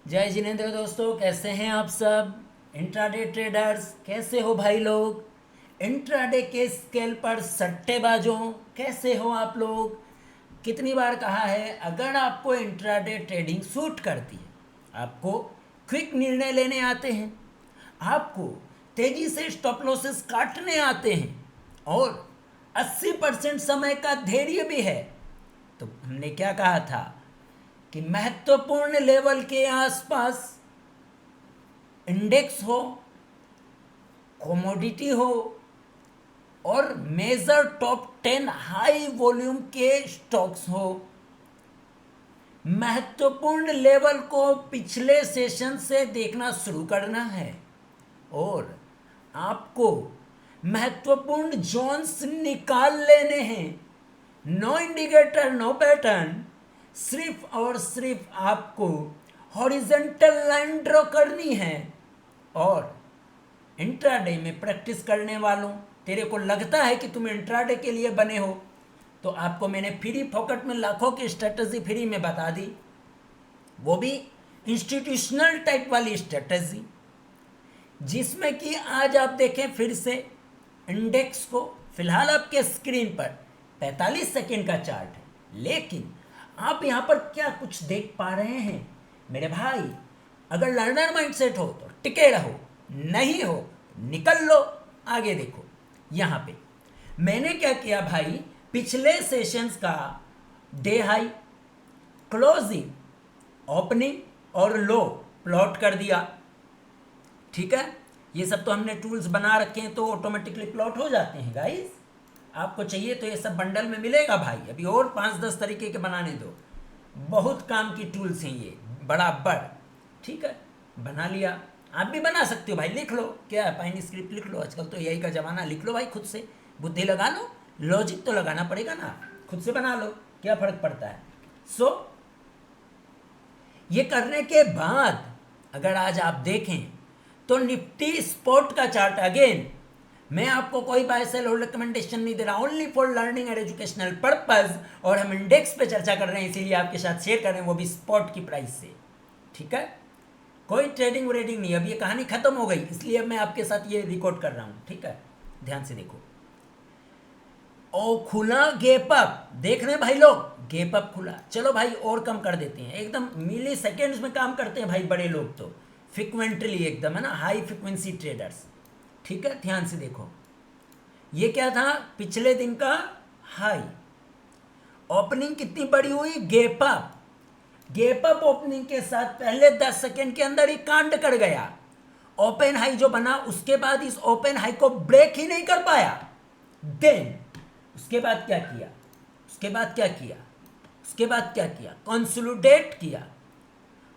जय जिनेंद्र दोस्तों, कैसे हैं आप सब। इंट्राडे ट्रेडर्स कैसे हो भाई लोग। इंट्राडे के स्केल पर सट्टेबाजों कैसे हो आप लोग। कितनी बार कहा है, अगर आपको इंट्राडे ट्रेडिंग सूट करती है, आपको क्विक निर्णय लेने आते हैं, आपको तेजी से स्टॉप लॉसेस काटने आते हैं और 80% समय का धैर्य भी है, तो हमने क्या कहा था कि महत्वपूर्ण लेवल के आसपास इंडेक्स हो, कमोडिटी हो और मेजर टॉप 10 हाई वॉल्यूम के स्टॉक्स हो, महत्वपूर्ण लेवल को पिछले सेशन से देखना शुरू करना है और आपको महत्वपूर्ण जोन्स निकाल लेने हैं। नो इंडिकेटर, नो पैटर्न, सिर्फ और सिर्फ आपको हॉरिजेंटल लाइन ड्रॉ करनी है। और इंट्राडे में प्रैक्टिस करने वालों, तेरे को लगता है कि तुम इंट्राडे के लिए बने हो, तो आपको मैंने फ्री फोकट में लाखों की स्ट्रेटजी फ्री में बता दी, वो भी इंस्टीट्यूशनल टाइप वाली स्ट्रेटजी, जिसमें कि आज आप देखें फिर से इंडेक्स को। फिलहाल आपके स्क्रीन पर 45 सेकेंड का चार्ट है, लेकिन आप यहाँ पर क्या कुछ देख पा रहे हैं मेरे भाई। अगर लर्नर माइंडसेट हो तो टिके रहो, नहीं हो निकल लो, आगे देखो। यहाँ पे मैंने क्या किया भाई, पिछले सेशंस का डे हाई, क्लोजिंग, ओपनिंग और लो प्लॉट कर दिया। ठीक है, ये सब तो हमने टूल्स बना रखे हैं तो ऑटोमेटिकली प्लॉट हो जाते हैं गाइस। आपको चाहिए तो ये सब बंडल में मिलेगा भाई, अभी और 5-10 तरीके के बनाने दो, बहुत काम की टूल्स हैं ये बराबर। ठीक है, बना लिया, आप भी बना सकते हो भाई, लिख लो, क्या है, पाइन स्क्रिप्ट लिख लो, आजकल तो यही का ज़माना, लिख लो भाई खुद से, बुद्धि लगा लो, लॉजिक तो लगाना पड़ेगा ना, खुद से बना लो, क्या फ़र्क पड़ता है। सो ये करने के बाद अगर आज आप देखें तो निफ्टी स्पॉट का चार्ट, अगेन मैं आपको कोई बाय सेल और रिकमेंडेशन नहीं दे रहा, only for learning and educational purpose, और हम इंडेक्स पे चर्चा कर रहे हैं इसीलिए आपके साथ शेयर कर रहे हैं, वो भी स्पॉट की प्राइस से। ठीक है, कोई ट्रेडिंग व्रेडिंग नहीं, अब ये कहानी खत्म हो गई, इसलिए मैं आपके साथ ये रिकॉर्ड कर रहा हूँ। ठीक है, ध्यान से देखो। ओ खुला गैप अप, देख रहे हैं भाई लोग, गैप अप खुला, चलो भाई और कम कर देते हैं, एकदम मिली सेकेंड्स में काम करते हैं भाई बड़े लोग तो, फ्रिक्वेंटली एकदम, है ना, हाई फ्रिक्वेंसी ट्रेडर्स। ठीक है, ध्यान से देखो, ये क्या था, पिछले दिन का हाई, ओपनिंग कितनी बड़ी हुई, gap up, gap up opening के साथ पहले 10 सेकेंड के अंदर ही कांड कर गया, ओपन हाई जो बना उसके बाद इस ओपन हाई को ब्रेक ही नहीं कर पाया। देन उसके बाद क्या किया, उसके बाद क्या किया, उसके बाद क्या किया, कंसोलिडेट किया।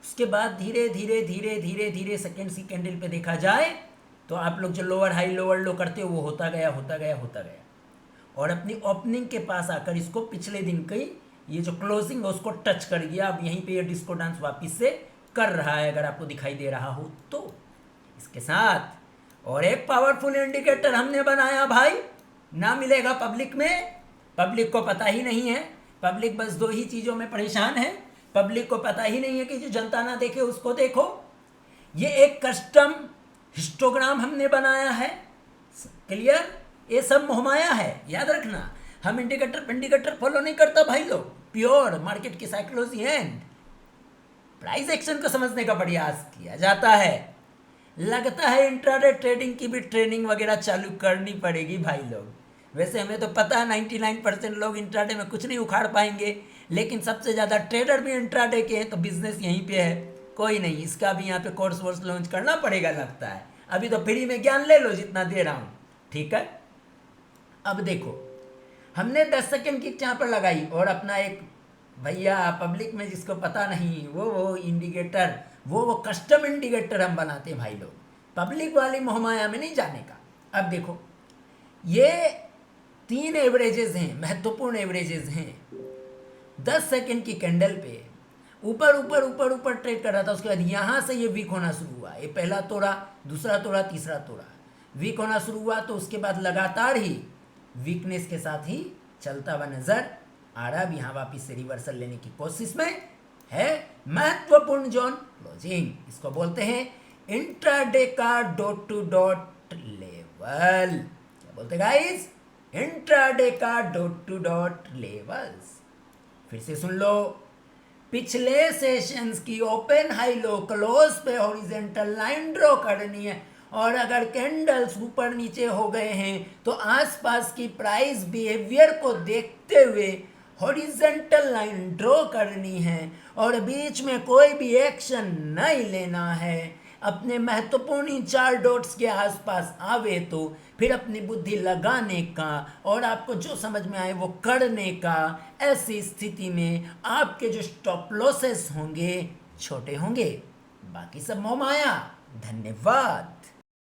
उसके बाद धीरे धीरे धीरे धीरे धीरे सेकेंड्स की कैंडल पे देखा जाए तो आप लोग जो लोअर हाई लोअर लो करते हो वो होता गया होता गया होता गया, और अपनी ओपनिंग के पास आकर इसको पिछले दिन की ये जो क्लोजिंग है उसको टच कर गया। अब यहीं पे ये डिस्को डांस वापिस से कर रहा है, अगर आपको दिखाई दे रहा हो तो। इसके साथ और एक पावरफुल इंडिकेटर हमने बनाया भाई, ना मिलेगा पब्लिक में, पब्लिक को पता ही नहीं है, पब्लिक बस दो ही चीज़ों में परेशान है, पब्लिक को पता ही नहीं है कि जो जनता ना देखे उसको देखो। ये एक कस्टम हिस्टोग्राम हमने बनाया है, क्लियर, ये सब मोहमाया है, याद रखना। हम इंडिकेटर फॉलो नहीं करता भाई लोग, प्योर मार्केट की साइकोलॉजी एंड प्राइस एक्शन को समझने का प्रयास किया जाता है। लगता है इंट्राडे ट्रेडिंग की भी ट्रेनिंग वगैरह चालू करनी पड़ेगी भाई लोग। वैसे हमें तो पता है 99% लोग इंट्राडे में कुछ नहीं उखाड़ पाएंगे, लेकिन सबसे ज़्यादा ट्रेडर भी इंट्राडे के हैं, तो बिजनेस यहीं पे है। कोई नहीं, इसका भी यहाँ पे कोर्स वोर्स लॉन्च करना पड़ेगा लगता है, अभी तो फ्री में ज्ञान ले लो जितना दे रहा हूँ। ठीक है, अब देखो हमने 10 सेकेंड की यहाँ पर लगाई, और अपना एक भैया पब्लिक में जिसको पता नहीं, वो इंडिकेटर, वो कस्टम इंडिकेटर हम बनाते हैं भाई लोग, पब्लिक वाली मोहमाया में नहीं जाने का। अब देखो ये 3 एवरेजेस हैं, महत्वपूर्ण एवरेजेस हैं। 10 सेकेंड की कैंडल पे ऊपर ऊपर ऊपर ऊपर ट्रेड कर रहा था, उसके बाद यहाँ से ये वीक होना शुरू हुआ, ये पहला तोड़ा, दूसरा तोड़ा, तीसरा तोड़ा, वीक होना शुरू हुआ, तो उसके बाद लगातार ही वीकनेस के साथ ही चलता हुआ नजर आ रहा। अब यहाँ वापिस से रिवर्सल लेने की कोशिश में है, महत्वपूर्ण जोन क्लोज क्लोजिंग। इसको बोलते हैं इंट्राडे का डॉट टू डॉट लेवल। क्या बोलते गाइस? इंट्राडे का डॉट टू डॉट लेवल्स। फिर से सुन लो। पिछले सेशंस की ओपन हाई लो क्लोज पे हॉरिजेंटल लाइन ड्रॉ करनी है, और अगर कैंडल्स ऊपर नीचे हो गए हैं तो आसपास की प्राइस बिहेवियर को देखते हुए हॉरिजेंटल लाइन ड्रॉ करनी है, और बीच में कोई भी एक्शन नहीं लेना है। अपने महत्वपूर्ण 4 डॉट्स के आसपास आवे तो फिर अपनी बुद्धि लगाने का और आपको जो समझ में आए वो करने का। ऐसी स्थिति में आपके जो स्टॉप लॉसेस होंगे छोटे होंगे, बाकी सब मोह माया। धन्यवाद।